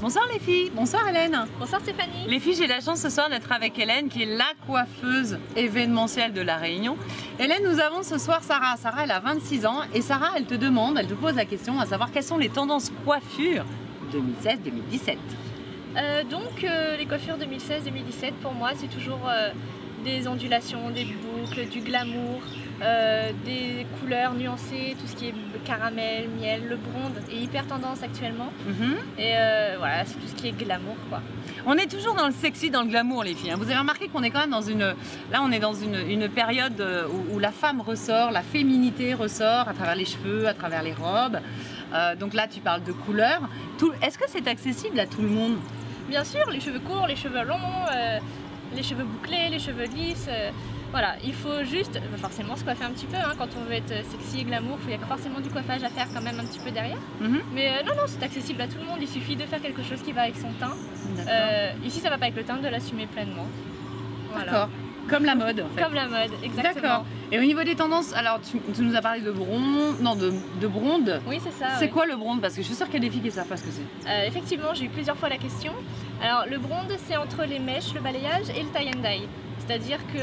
Bonsoir les filles, bonsoir Hélène. Bonsoir Stéphanie. Les filles, j'ai la chance ce soir d'être avec Hélène qui est la coiffeuse événementielle de La Réunion. Hélène, nous avons ce soir Sarah. Sarah, elle a 26 ans et Sarah, elle te pose la question à savoir quelles sont les tendances coiffure 2016-2017. Les coiffures 2016-2017 pour moi c'est toujours des ondulations, des boucles, du glamour, des couleurs nuancées, tout ce qui est caramel, miel, le blonde est hyper tendance actuellement. Et voilà, c'est tout ce qui est glamour quoi. On est toujours dans le sexy, dans le glamour les filles. Vous avez remarqué qu'on est quand même dans une période où la femme ressort, la féminité ressort à travers les cheveux, à travers les robes. Donc là tu parles de couleurs. Est-ce que c'est accessible à tout le monde? Bien sûr, les cheveux courts, les cheveux longs, les cheveux bouclés, les cheveux lisses. Voilà, il faut juste forcément se coiffer un petit peu quand on veut être sexy et glamour, il y a forcément du coiffage à faire quand même un petit peu derrière. Mais non, c'est accessible à tout le monde, il suffit de faire quelque chose qui va avec son teint. Ici ça va pas avec le teint, de l'assumer pleinement. Voilà. D'accord, comme la mode en fait. Comme la mode, exactement. D'accord. Et au niveau des tendances, alors tu nous as parlé de blonde. Oui c'est ça. C'est quoi le blonde? Parce que je suis sûre qu'il y a des filles qui savent pas ce que c'est. Effectivement, j'ai eu plusieurs fois la question. Alors le blonde c'est entre les mèches, le balayage et le tie and dye. C'est-à-dire que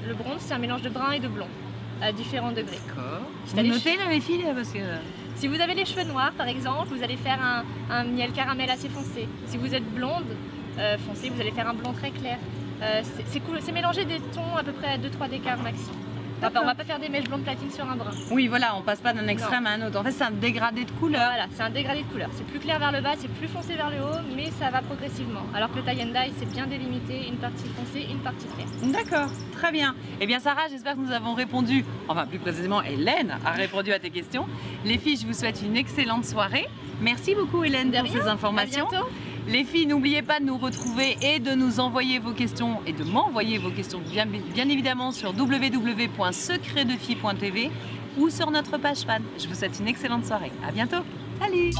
le blonde c'est un mélange de brun et de blond à différents degrés. D'accord. Vous notez là les filles parce que... Si vous avez les cheveux noirs par exemple, vous allez faire un miel caramel assez foncé. Si vous êtes blonde foncée, vous allez faire un blond très clair. C'est cool, c'est mélanger des tons à peu près à 2-3 d'écart maxi. On va pas faire des mèches blondes platine sur un brun. Oui voilà, on passe pas d'un extrême à un autre. En fait c'est un dégradé de couleur. Voilà, c'est un dégradé de couleur. C'est plus clair vers le bas, c'est plus foncé vers le haut, mais ça va progressivement. Alors que le tie and dye c'est bien délimité, une partie foncée, une partie claire. D'accord, très bien. Eh bien Sarah, j'espère que nous avons répondu, enfin plus précisément Hélène a répondu à tes questions. Les filles, je vous souhaite une excellente soirée. Merci beaucoup Hélène pour ces informations. À bientôt. Les filles, n'oubliez pas de nous retrouver et de nous envoyer vos questions et de m'envoyer vos questions bien évidemment sur www.secretdefille.tv ou sur notre page fan. Je vous souhaite une excellente soirée. À bientôt. Salut!